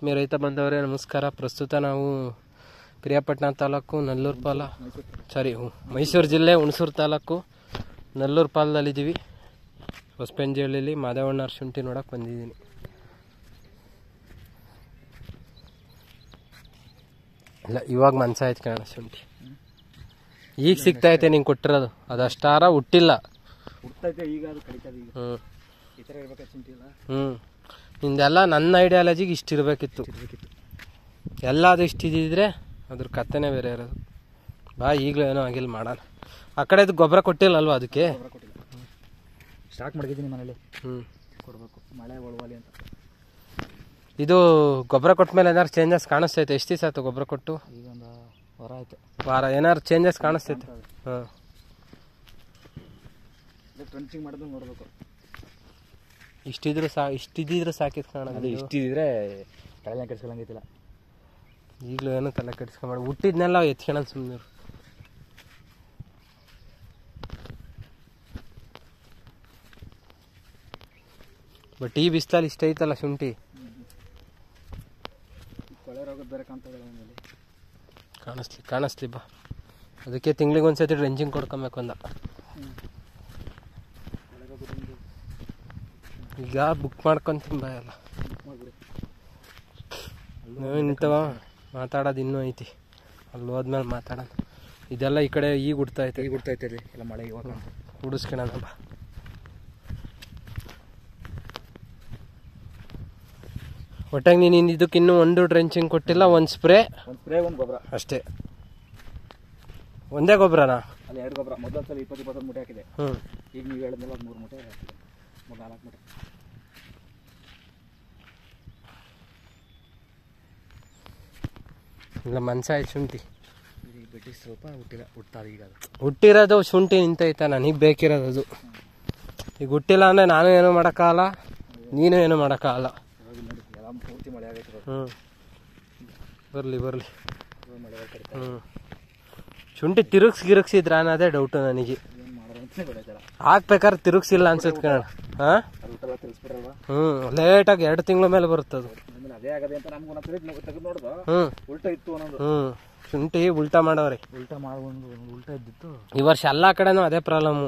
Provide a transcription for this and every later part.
ಆತ್ಮೀಯ ರೈತ ಬಂದವರೇ ನಮಸ್ಕಾರ. ಪ್ರಸ್ತುತ ನಾವು ಪಿರಿಯಾಪಟ್ಟಣ ತಾಲೂಕು ಮೈಸೂರು ಜಿಲ್ಲೆ ಹುಣಸೂರು ತಾಲೂಕು ನಲ್ಲೂರು ಪಾಲದಲ್ಲಿದ್ದೀವಿ. ಹೊಸಪಂಜಳ್ಳಿಯಲ್ಲಿ ಮಾದೇವಣ್ಣವ್ರ ಶುಂಠಿ ನೋಡಕ್ಕೆ ಬಂದಿದ್ದೀನಿ. ಇಲ್ಲ, ಇವಾಗ ಮನ್ಸಾಯ್ತು ಕಾರಣ ಶುಂಠಿ ಈಗ ಸಿಗ್ತೈತೆ. ನಿಂಗೆ ಕೊಟ್ಟಿರೋದು ಅದಷ್ಟಾರ ಹುಟ್ಟಿಲ್ಲ. ನಿಂದೆಲ್ಲ ನನ್ನ ಐಡಿಯಾಲಜಿಗೆ ಇಷ್ಟಿರ್ಬೇಕಿತ್ತು. ಎಲ್ಲ ಅದು ಇಷ್ಟಿದ್ದಿದ್ರೆ ಅದ್ರ ಕಥೆನೇ ಬೇರೆ ಇರೋದು. ಬಾ, ಈಗಲೂ ಏನೋ ಆಗಿಲ್ಲ, ಮಾಡೋಣ. ಆ ಕಡೆದು ಗೊಬ್ಬರ ಕೊಟ್ಟಿಲ್ಲ ಅಲ್ವಾ? ಅದಕ್ಕೆ ಸ್ಟಾರ್ಟ್ ಮಾಡಿದ್ದೀನಿ ಮನೇಲಿ. ಕೊಡಬೇಕು, ಮಳೆ ಒಳವಾಲಿ ಅಂತ. ಇದು ಗೊಬ್ಬರ ಕೊಟ್ಟ ಮೇಲೆ ಏನಾರು ಚೇಂಜಸ್ ಕಾಣಿಸ್ತೈತೆ? ಎಷ್ಟು ದಿವಸ ಆಯ್ತು ಗೊಬ್ಬರ ಕೊಟ್ಟು? ಈಗ ಒಂದು ವಾರ ಆಯ್ತು. ವಾರ ಏನಾರು ಚೇಂಜಸ್ ಕಾಣಿಸ್ತೈತೆ? ಹಾಂ, ಟ್ರಂಚಿಂಗ್ ಮಾಡಿದ್ರೆ ನೋಡಬೇಕು. ಇಷ್ಟಿದ್ದಿದ್ರೆ ಸಾಕಿತ್ತು ಕಾಣೋದು. ಇಷ್ಟಿದ್ರೆ ತಲೆ ಕೆಡ್ಸ್ಕೊಳಂಗಿಲ್ಲ. ಈಗಲೂ ಏನೋ ತಲೆ ಕೆಡ್ಸ್ಕೊಂಬೇಡ. ಹುಟ್ಟಿದ್ನೆಲ್ಲ ಎತ್ಕೊಳ್ಳೋಣ ಸುಮ್ಮನೆ. ಬಟ್ ಈ ಬಿಸ್ತಲ್ಲಿ ಇಷ್ಟ ಐತಲ್ಲ ಶುಂಠಿ. ಕೊಳೆ ರೋಗ ಬೇರೆ ಕಾಣಿಸ್ಲಿ ಬಾ. ಅದಕ್ಕೆ ತಿಂಗಳಿಗೆ ಒಂದ್ಸತಿ ಡ್ರೆಂಚಿಂಗ್ ಕೊಡ್ಕೊಬೇಕು ಅಂದ. ಈಗ ಬುಕ್ ಮಾಡ್ಕೊಂತೀನಿ ಬಾ. ಎಲ್ಲ ಇಂಥವ ಮಾತಾಡೋದು ಇನ್ನೂ ಐತಿ. ಅಲ್ಲಿ ಹೋದ್ಮೇಲೆ ಮಾತಾಡೋಣ. ಇದೆಲ್ಲ ಈ ಕಡೆ ಈಗ ಹುಡ್ತೈತೆ ಎಲ್ಲ ಮಳೆ ಇವಾಗ ಹುಡಿಸ್ಕೊಳೋಣ ಬಾ. ಒಟ್ಟಾಗಿ ನೀನು ಇದಕ್ಕೆ ಇನ್ನೂ ಒಂದು ಡ್ರೆಂಚಿಂಗ್ ಕೊಟ್ಟಿಲ್ಲ, ಒಂದು ಸ್ಪ್ರೇ ಒಂದು ಗೊಬ್ಬರ ಅಷ್ಟೇ. ಒಂದೇ ಗೊಬ್ಬರನಾ? ಅಲ್ಲಿ 2 ಗೊಬ್ಬರ. ಮೊದಲ ಸಲ 20 ಮೂಟೆ ಹಾಕಿದೆ. ಈಗ ನೀವು ಹೇಳಿದ್ಮೇಲೆ 3 ಮೂಟೆ ಹಾಕಿದೆ. 4 ಮೂಟೆ. ಇಲ್ಲ, ಮನ್ಸಾಯ್ತು ಶುಂಠಿ. ಬಿಟ್ಟು ಸ್ವಲ್ಪ ಹುಟ್ಟಾದ. ಈಗ ಹುಟ್ಟಿರೋದು ಶುಂಠಿ ನಿಂತೈತ. ನನಗೆ ಬೇಕಿರೋದು ಅದು. ಈಗ ಹುಟ್ಟಿಲ್ಲ ಅಂದರೆ ನಾನು ಏನೂ ಮಾಡೋಕ್ಕಾಗಲ್ಲ, ನೀನು ಏನೂ ಮಾಡೋಕ್ಕಾಗಲ್ಲ. ಪೂರ್ತಿ ಮಳೆ ಆಗೈತೆ. ಬರಲಿ. ಶುಂಠಿ ಗಿರುಗಿಸಿದ್ರ ಅನ್ನೋದೇ ಡೌಟು ನನಗೆ. ಹಾಕ್ಬೇಕಾದ್ರೆ ತಿರುಗಿಸಿಲ್ಲ ಅನ್ಸುತ್ತೆ ಕಣ. ಹಾಂ, ಲೇಟಾಗಿ 2 ತಿಂಗಳ ಮೇಲೆ ಬರುತ್ತದು. ಶುಂಠಿ ಉಲ್ಟಾ ಮಾಡವ್ರಿ. ಉಲ್ಟಾ ಇದ್ದಿತ್ತು. ಈ ವರ್ಷ ಎಲ್ಲಾ ಕಡೆನೂ ಅದೇ ಪ್ರಾಬ್ಲಮ್.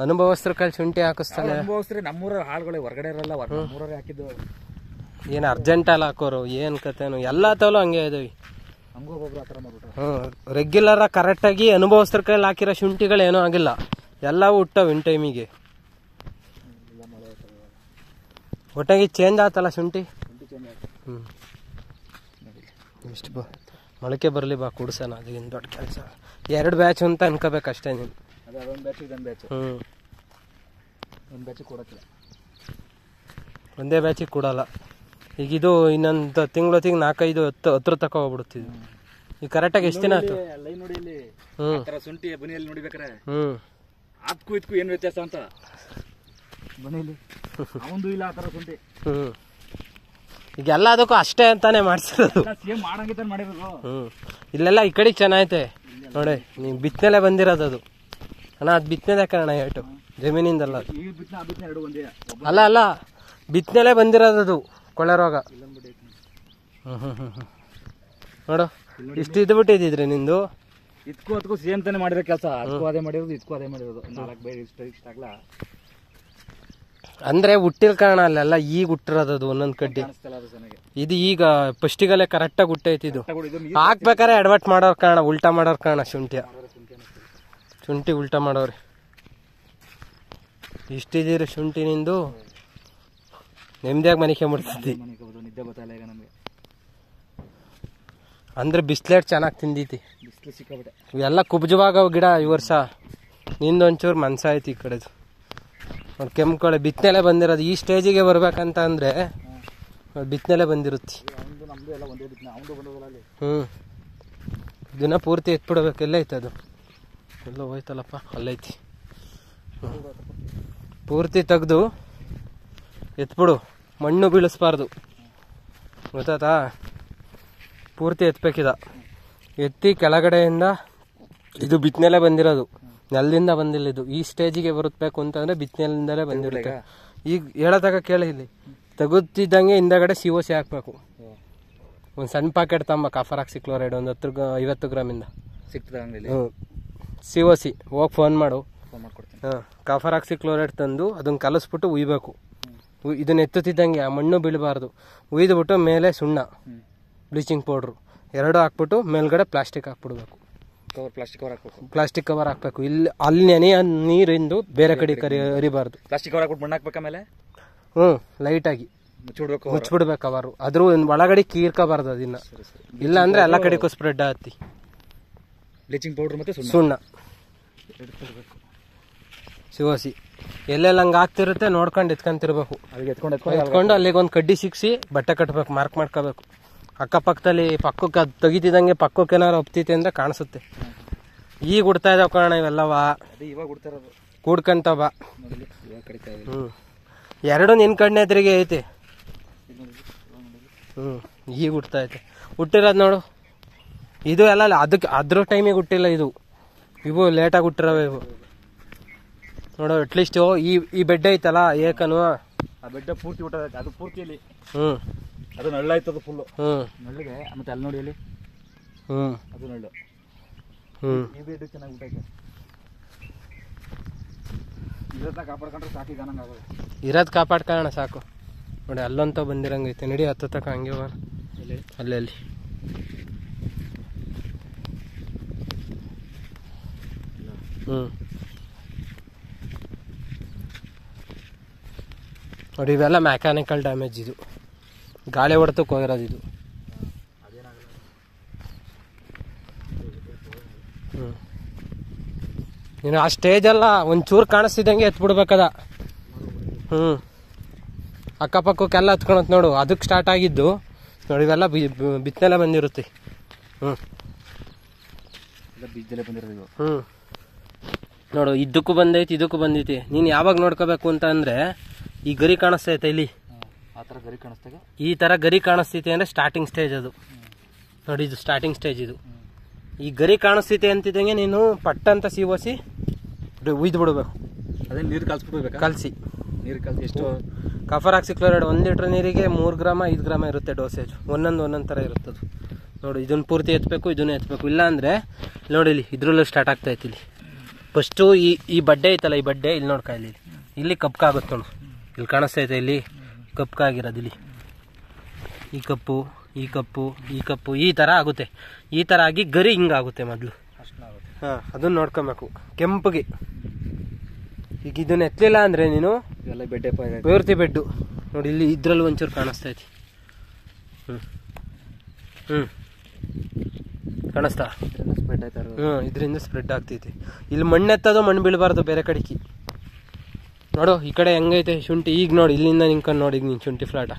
ಅನುಭವಸ್ತ್ರ ಕೈಲಿ ಶುಂಠಿ ಹಾಕಿಸ್ತಾನೆ. ನಮ್ಮೂರ ಹಾಳುಗಳೇ ಹೊರಗಡೆ ಇರಲ್ಲ, ನಮ್ಮೂರೇ ಹಾಕಿದ್ದು. ಏನು ಅರ್ಜೆಂಟಲ್ಲಿ ಹಾಕೋರು, ಏನು ಕತೆನು ಎಲ್ಲ ತವಲು ಹಂಗೆ ಇದಾವೆ. ರೆಗ್ಯುಲರ್ ಕರೆಕ್ಟಾಗಿ ಅನುಭವಸ್ತ್ರ ಕೈಲಿ ಹಾಕಿರೋ ಶುಂಠಿಗಳು ಏನೂ ಆಗಿಲ್ಲ. ಎಲ್ಲವೂ ಹುಟ್ಟವು ಇನ್ ಟೈಮಿಗೆ. ಒಟ್ಟಾಗಿ ಚೇಂಜ್ ಆತಲ್ಲ ಶುಂಠಿ. ಇಷ್ಟು ಬಾ, ಮೊಳಕೆ ಬರಲಿ ಬಾ, ಕುಡ್ಸೋಣ. ಅದೇನು ದೊಡ್ಡ ಕೆಲಸ. 2 ಬ್ಯಾಚ್ ಅಂತ ಅನ್ಕೋಬೇಕಷ್ಟೇ ನೀನು. ಒಂದೇ ಬ್ಯಾಚಿಗೆ ಕೊಡಲ್ಲ. ಈಗ ಇದು ಇನ್ನೊಂದು ತಿಂಗಳೊತ್ತಿಗೆ 4-5 10 ತಕ ಹೋಗ್ಬಿಡುತ್ತಿದ್ದು. ಈಗ ಕರೆಕ್ಟಾಗಿ ಎಷ್ಟು ದಿನ ಆಯ್ತು? ಶುಂಠಿ ಬನಿಯಲ್ಲಿ ನೋಡಿಬೇಕಾರೆ ಅದಕ್ಕೂ ಇದಕ್ಕೂ ಏನು ವ್ಯತ್ಯಾಸ ಅಂತ ಬನಿಯಲ್ಲಿ ಅವಂದು ಇಲ್ಲ. ಆ ಥರ ಶುಂಠಿ ಈಗ ಎಲ್ಲದಕ್ಕೂ ಅಷ್ಟೇ ಅಂತಾನೆ ಮಾಡ್ಸಿರೋದು. ಇಲ್ಲೆಲ್ಲ ಈ ಕಡೆಗೆ ಚೆನ್ನಾಗೈತೆ ನೋಡಿ. ನೀವು ಬಿತ್ತನೆಲೆ ಬಂದಿರೋದು ಅದು. ಅಣ್ಣ, ಅದು ಬಿತ್ತನೆಲೆ ಕಾರಣ ಏಟು ಜಮೀನಿಂದಲ್ಲ. ಅಲ್ಲ ಬಿತ್ತನೆಲೆ ಬಂದಿರೋದು ಕೊಳೆ ರೋಗ. ನೋಡು, ಇಷ್ಟು ಇದ್ಬಿಟ್ಟಿದ್ರೆ ನಿಂದು. ಇದಕ್ಕೂ ಅದಕ್ಕೂ ಸೇಮ್ ತಾನೆ ಮಾಡಿರೋ ಕೆಲಸ. ಅದಕ್ಕೂ ಅದೇ ಮಾಡಿರೋದು, ಇದಕ್ಕೂ ಅದೇ ಮಾಡಿರೋದು. 4 ಬೇಗ ಇಷ್ಟ ಆಗ್ಲಾ ಅಂದ್ರೆ ಹುಟ್ಟಿಲ್ ಕಾರಣ ಅಲ್ಲೆಲ್ಲ ಈಗ ಹುಟ್ಟಿರೋದು ಒಂದೊಂದು ಕಡ್ಡಿ. ಇದು ಈಗ ಫಸ್ಟಿಗಲ್ಲೇ ಕರೆಕ್ಟಾಗಿ ಹುಟ್ಟೈತಿ. ಇದು ಹಾಕ್ಬೇಕಾರೆ ಎಡವಟ್ ಮಾಡೋರ್ ಕಾರಣ, ಉಲ್ಟಾ ಮಾಡೋರ್ ಕಾರಣ. ಶುಂಠಿ ಉಲ್ಟಾ ಮಾಡೋರಿ. ಇಷ್ಟಿದ್ದೀರಿ ಶುಂಠಿ ನಿಂದು ನೆಮ್ಮದಿಯಾಗಿ ಮನಿಕೊಂಡ್ಬಿಡ್ತೈತಿ. ಅಂದ್ರೆ ಬಿಸ್ಲೇಟ್ ಚೆನ್ನಾಗಿ ತಿಂದೈತಿ. ಇವೆಲ್ಲ ಕುಬ್ಜವಾಗವು ಗಿಡ ಈ ವರ್ಷ. ನಿಂದೊಂಚೂರು ಮನ್ಸಾಯ್ತು ಈ ಕಡೆದು. ಕೆಂಪುಕಳೆ ಬಿತ್ತನೆಲೆ ಬಂದಿರೋದು. ಈ ಸ್ಟೇಜಿಗೆ ಬರ್ಬೇಕಂತ ಅಂದ್ರೆ ಬಿತ್ತನೆಲೆ ಬಂದಿರುತ್ತೆ. ದಿನ ಪೂರ್ತಿ ಎತ್ಬಿಡ್ಬೇಕು. ಎಲ್ಲೈತೆ ಅದು? ಎಲ್ಲೋ ಹೋಯ್ತಲ್ಲಪ್ಪ, ಅಲ್ಲೈತಿ. ಪೂರ್ತಿ ತೆಗ್ದು ಎತ್ಬಿಡು. ಮಣ್ಣು ಬೀಳಿಸ್ಬಾರ್ದು, ಗೊತ್ತಾತಾ? ಪೂರ್ತಿ ಎತ್ಬೇಕಿದ. ಎತ್ತಿ ಕೆಳಗಡೆಯಿಂದ ಇದು ಬಿತ್ತನೆಲೆ ಬಂದಿರೋದು, ನೆಲದಿಂದ ಬಂದಿಲ್ಲ. ಇದು ಈ ಸ್ಟೇಜಿಗೆ ಬರಬೇಕು ಅಂತಂದ್ರೆ ಬಿತ್ತನೆಲಿಂದಲೇ ಬಂದಿರುತ್ತೆ. ಈಗ ಹೇಳದಾಗ ಕೇಳಿ, ಇಲ್ಲಿ ತೆಗುತ್ತಿದ್ದಂಗೆ ಹಿಂದಗಡೆ COC ಹಾಕ್ಬೇಕು. ಒಂದು ಸಣ್ಣ ಪ್ಯಾಕೆಟ್ ತಮ್ಮ ಕಾಫರ್ ಆಕ್ಸಿಕ್ಲೋರೈಡ್ ಒಂದು 50 ಗ್ರಾಮಿಂದ ಸಿಗ್ತದೆ ಅಂಗಡಿಲಿ. ಹ್ಞೂ COC ಹೋಗಿ ಫೋನ್ ಮಾಡು. ಫೋನ್ ಮಾಡ್ಕೊಡ್ತೀನಿ. ಹಾಂ ಕಾಫರ್ ಆಕ್ಸಿಕ್ಲೋರೈಡ್ ತಂದು ಅದನ್ನು ಕಲಸ್ಬಿಟ್ಟು ಉಯ್ಬೇಕು. ಇದನ್ನ ಎತ್ತುತ್ತಿದ್ದಂಗೆ ಆ ಮಣ್ಣು ಬೀಳಬಾರ್ದು. ಉಯ್ದುಬಿಟ್ಟು ಮೇಲೆ ಸುಣ್ಣ ಬ್ಲೀಚಿಂಗ್ ಪೌಡ್ರು 2 ಹಾಕ್ಬಿಟ್ಟು ಮೇಲ್ಗಡೆ ಪ್ಲಾಸ್ಟಿಕ್ ಹಾಕ್ಬಿಡ್ಬೇಕು. ಪ್ಲಾಸ್ಟಿಕ್ ಕವರ್ ಹಾಕ್ಬೇಕು. ಇಲ್ಲಿ ಅಲ್ಲಿ ನೆನೆಯ ನೀರಿಂದು ಬೇರೆ ಕಡೆ ಹರಿಬಾರ್ದು. ಪ್ಲಾಸ್ಟಿಕ್ ಕವರ್ ಹಾಕ್ಬಿಟ್ಟು ಮಣ್ಣು ಹಾಕ್ಬೇಕಾ ಮೇಲೆ? ಹ್ಞೂ ಲೈಟಾಗಿ ಮುಚ್ಚಿಬಿಡ್ಬೇಕು ಕವರು. ಅದ್ರ ಒಳಗಡೆ ಕೀರ್ಕೋಬಾರ್ದು ಅದನ್ನ. ಇಲ್ಲ ಅಂದ್ರೆ ಎಲ್ಲ ಕಡೆಗೂ ಸ್ಪ್ರೆಡ್ ಆಗತ್ತಿ. ಬ್ಲೀಚಿಂಗ್ ಪೌಡರ್ ಮತ್ತೆ ಸುಣ್ಣ COC ಎಲ್ಲೆಲ್ಲ ಹಂಗೆ ಆಗ್ತಿರುತ್ತೆ ನೋಡ್ಕೊಂಡು ಎತ್ಕೊಂತಿರ್ಬೇಕು. ಎತ್ಕೊಂಡು ಅಲ್ಲಿಗೆ ಒಂದು ಕಡ್ಡಿ ಸಿಕ್ಸಿ ಬಟ್ಟೆ ಕಟ್ಟಬೇಕು, ಮಾರ್ಕ್ ಮಾಡ್ಕೋಬೇಕು. ಅಕ್ಕಪಕ್ಕದಲ್ಲಿ ಪಕ್ಕಕ್ಕೆ ಅದು ತೆಗಿತಿದ್ದಂಗೆ ಪಕ್ಕಕ್ಕೆ ಏನಾರು ಒಪ್ತೈತೆ ಅಂದ್ರೆ ಕಾಣಿಸುತ್ತೆ. ಈಗ ಉಡ್ತಾ ಇದಾವ ಕಾರಣ ಇವೆಲ್ಲವ ಕೂಡ್ಕಂತವ. ಎರಡು ನಿನ್ ಕಣ್ಣೆ ಎದುರಿಗೆ ಐತೆ. ಈಗ ಹುಟ್ತಾ ಐತೆ. ಹುಟ್ಟಿರೋದು ನೋಡು. ಇದು ಎಲ್ಲ ಅದಕ್ಕೆ ಅದ್ರ ಟೈಮಿಗೆ ಹುಟ್ಟಿಲ್ಲ. ಇವು ಲೇಟಾಗಿ ಹುಟ್ಟಿರವೆ ಇವು ನೋಡು. ಅಟ್ಲೀಸ್ಟ್ ಈ ಬೆಡ್ ಐತಲ್ಲ ಏಕನು ಆ ಬೆಡ್ ಪೂರ್ತಿ ಹುಟ್ಟದ ಅದು ಪೂರ್ತಿಯಲ್ಲಿ. ಅದು ನಳ್ಳ ಆಯ್ತದ ಫುಲ್ಲು. ನಳ್ಳಿಗೆ ಮತ್ತೆ ಅಲ್ಲಿ ನೋಡಿ ಅಲ್ಲಿ ಅದು ನಳ್ಳು. ಈ ಬೆಡ್ ಚೆನ್ನಾಗಿ ಊಟಕ್ಕೆ ಕಾಪಾಡ್ಕೊಂಡ್ರೆ ಸಾಕು. ಈಗ ಆಗೋದು ಇರೋದು ಕಾಪಾಡ್ಕೊಳ್ಳೋಣ ಸಾಕು. ನೋಡಿ ಅಲ್ಲಂತ ಬಂದಿರಂಗೈತೆ. ನಡಿ ಹತ್ತಕ್ಕ ಹಂಗೆ ಅಲ್ಲಿ ನೋಡಿ ಇವೆಲ್ಲ ಮೆಕ್ಯಾನಿಕಲ್ ಡ್ಯಾಮೇಜ್. ಇದು ಗಾಳಿ ಹೊಡೆತಕ್ಕೆ ಹೋಗಿರೋದು ಇದು. ನೀನು ಆ ಸ್ಟೇಜೆಲ್ಲ ಒಂಚೂರು ಕಾಣಿಸ್ತಿದ್ದಂಗೆ ಎತ್ಬಿಡ್ಬೇಕದ. ಅಕ್ಕಪಕ್ಕಕ್ಕೆಲ್ಲ ಹತ್ಕೊಳತ್ ನೋಡು. ಅದಕ್ಕೆ ಸ್ಟಾರ್ಟ್ ಆಗಿದ್ದು ನೋಡಿ. ಇವೆಲ್ಲ ಬಿತ್ತನೆಲ್ಲ ಬಂದಿರುತ್ತೆ. ಬೀಜದಲ್ಲೇ ಬಂದಿರೋದು. ನೋಡು ಇದಕ್ಕೂ ಬಂದೈತಿ ಇದಕ್ಕೂ ಬಂದೈತಿ. ನೀನು ಯಾವಾಗ ನೋಡ್ಕೋಬೇಕು ಅಂತ ಅಂದ್ರೆ ಈ ಗರಿ ಕಾಣಿಸ್ತೈತೆ ಇಲ್ಲಿ. ಈ ತರ ಗರಿ ಕಾಣಿಸ್ತೈತೆ ಅಂದ್ರೆ ಸ್ಟಾರ್ಟಿಂಗ್ ಸ್ಟೇಜ್ ಅದು. ನೋಡಿ ಇದು ಸ್ಟಾರ್ಟಿಂಗ್ ಸ್ಟೇಜ್. ಇದು ಈ ಗರಿ ಕಾಣಿಸ್ತೈತೆ ಅಂತಿದ್ದಂಗೆ ನೀನು ಪಟ್ಟಂತ COC ಉಯ್ದು ಬಿಡ್ಬೇಕು. ಅದೇ ನೀರು ಕಲ್ಸ್ಬಿಡ್ಬೇಕು. ಕಲಸಿ ನೀರು ಕಲಸಿ ಎಷ್ಟು ಕಾಫರ್ ಆಕ್ಸಿಕ್ಲೋರೈಡ್ 1 ಲೀಟರ್ ನೀರಿಗೆ 3 ಗ್ರಾಮ 5 ಗ್ರಾಮ ಇರುತ್ತೆ ಡೋಸೇಜ್. ಒಂದೊಂದು ಥರ ಇರುತ್ತದು. ನೋಡಿ ಇದನ್ನ ಪೂರ್ತಿ ಎತ್ತಬೇಕು, ಇದನ್ನು ಎತ್ತಬೇಕು. ಇಲ್ಲ ಅಂದರೆ ನೋಡಿ ಇಲ್ಲಿ ಇದ್ರಲ್ಲೂ ಸ್ಟಾರ್ಟ್ ಆಗ್ತಾಯಿತ್ತು. ಇಲ್ಲಿ ಫಸ್ಟು ಈ ಬಡ್ಡೆ ಐತಲ್ಲ, ಈ ಬಡ್ಡೆ ಇಲ್ಲಿ ನೋಡ್ಕ ಇಲ್ಲಿ ಕಪ್ಕಾಗುತ್ತೆ ನೋಡು. ಇಲ್ಲಿ ಕಾಣಿಸ್ತೈತೆ ಇಲ್ಲಿ ಕಪ್ಕಾಗಿರೋದು. ಇಲ್ಲಿ ಈ ಕಪ್ಪು ಈ ಕಪ್ಪು ಈ ಕಪ್ಪು ಈ ಥರ ಆಗುತ್ತೆ. ಈ ಥರ ಆಗಿ ಗರಿ ಹಿಂಗಾಗುತ್ತೆ ಮೊದಲು. ಹಾಂ ಅದನ್ನು ನೋಡ್ಕೊಬೇಕು ಕೆಂಪಗೆ. ಈಗ ಇದನ್ನ ಎತ್ತಲಿಲ್ಲ ಅಂದರೆ ನೀನು ಎಲ್ಲ ಬೆಡ್ಡೆ ಪೂರ್ತಿ ಬೆಡ್ಡು. ನೋಡಿ ಇಲ್ಲಿ ಇದ್ರಲ್ಲಿ ಒಂಚೂರು ಕಾಣಿಸ್ತೈತಿ. ಕಾಣಿಸ್ತಾ? ಇದರಿಂದ ಸ್ಪ್ರೆಡ್ ಆಗ್ತೈತಿ. ಇಲ್ಲಿ ಮಣ್ಣೆತ್ತದು ಮಣ್ಣು ಬೀಳಬಾರ್ದು ಬೇರೆ ಕಡೆಗೆ. ನೋಡು ಈ ಕಡೆ ಹೆಂಗೈತೆ ಶುಂಠಿ. ಈಗ ನೋಡಿ ಇಲ್ಲಿಂದ ನಿಂಕೊಂಡು ನೋಡಿ ನೀನು ಶುಂಠಿ ಫ್ಲಾಟ.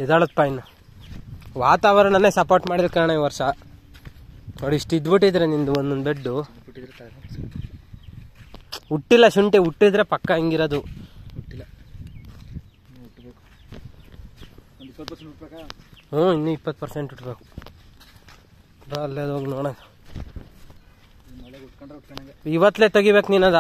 ಇದಾಳದಪ್ಪ. ಇನ್ನು ವಾತಾವರಣನೇ ಸಪೋರ್ಟ್ ಮಾಡಿದ ಕಾರಣ ಈ ವರ್ಷ ನೋಡಿ ಇಷ್ಟು ಇದ್ಬಿಟ್ಟಿದ್ರೆ ನಿಂದು ಒಂದೊಂದು ಬೆಡ್ಡು. ಹುಟ್ಟಿಲ್ಲ ಶುಂಠಿ. ಹುಟ್ಟಿದ್ರೆ ಪಕ್ಕ ಹಿಂಗಿರೋದು. ಹುಟ್ಟಿಲ್ಲ. ಇನ್ನೂ 20% ಇಟ್ಬೇಕು. ಅಲ್ಲೇ ಹೋಗಿ ನೋಡೋಣ. ಇವತ್ತಲೇ ತೆಗಿಬೇಕು ನೀನದ.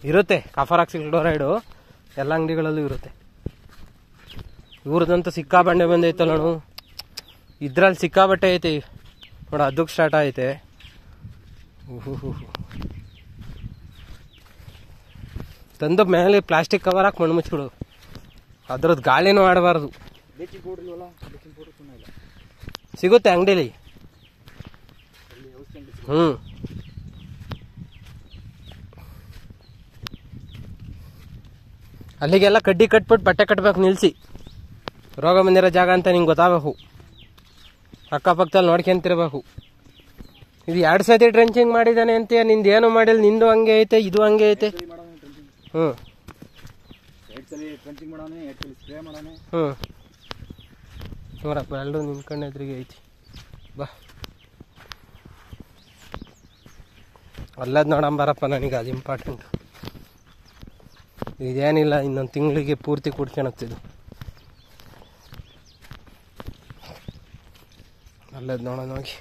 ಇರುತ್ತೆ ಕಾಫರ್ ಆಕ್ಸಿಕ್ಲೋರೈಡು ಎಲ್ಲ ಅಂಗಡಿಗಳಲ್ಲೂ ಇರುತ್ತೆ. ಇವ್ರದಂತೂ ಸಿಕ್ಕಾಬಂಡೆ ಬಂದೈತಲ್ಲ ನೋಡು. ಇದ್ರಲ್ಲಿ ಸಿಕ್ಕಾಬಟ್ಟೆ ಐತೆ ನೋಡ. ಅದಕ್ಕೆ ಸ್ಟಾರ್ಟ್ ಐತೆ. ತಂದು ಮೇಲೆ ಪ್ಲಾಸ್ಟಿಕ್ ಕವರ್ ಹಾಕಿ ಮಣ್ಣು ಮುಚ್ಚಿಬಿಡು. ಅದ್ರದ್ದು ಗಾಳಿನೂ ಆಡಬಾರ್ದು. ಸಿಗುತ್ತೆ ಅಂಗಡಿಲಿ. ಅಲ್ಲಿಗೆಲ್ಲ ಕಡ್ಡಿ ಕಟ್ಬಿಟ್ಟು ಬಟ್ಟೆ ಕಟ್ಬೇಕು ನಿಲ್ಸಿ. ರೋಗ ಬಂದಿರೋ ಜಾಗ ಅಂತ ನಿಂಗೆ ಗೊತ್ತಾಗಬೇಕು. ಅಕ್ಕಪಕ್ಕದಲ್ಲಿ ನೋಡ್ಕೊಂತಿರ್ಬೇಕು. ಇದು 2 ಸತಿ ಡ್ರೆಂಚಿಂಗ್ ಮಾಡಿದ್ದಾನೆ ಅಂತೀಯ. ನಿಂದು ಏನು ಮಾಡಿಲ್ಲ. ನಿಂದು ಹಂಗೆ ಐತೆ, ಇದು ಹಂಗೆ ಐತೆ. ನೋಡಪ್ಪ ಎಲ್ಲರೂ ನಿಂತ್ಕೊಂಡು ಎದುರಿಗೆ ಐತಿ. ಬಾ ಅಲ್ಲದ್ ನೋಡಂಬಾರಪ್ಪ. ನನಗೆ ಅದು ಇಂಪಾರ್ಟೆಂಟ್. ಇದೇನಿಲ್ಲ, ಇನ್ನೊಂದು ತಿಂಗಳಿಗೆ ಪೂರ್ತಿ ಕುಡ್ಕೊಳತ್ತಿದ್ದು. ಅಲ್ಲದ ನೋಡೋಣ ಹೋಗಿ.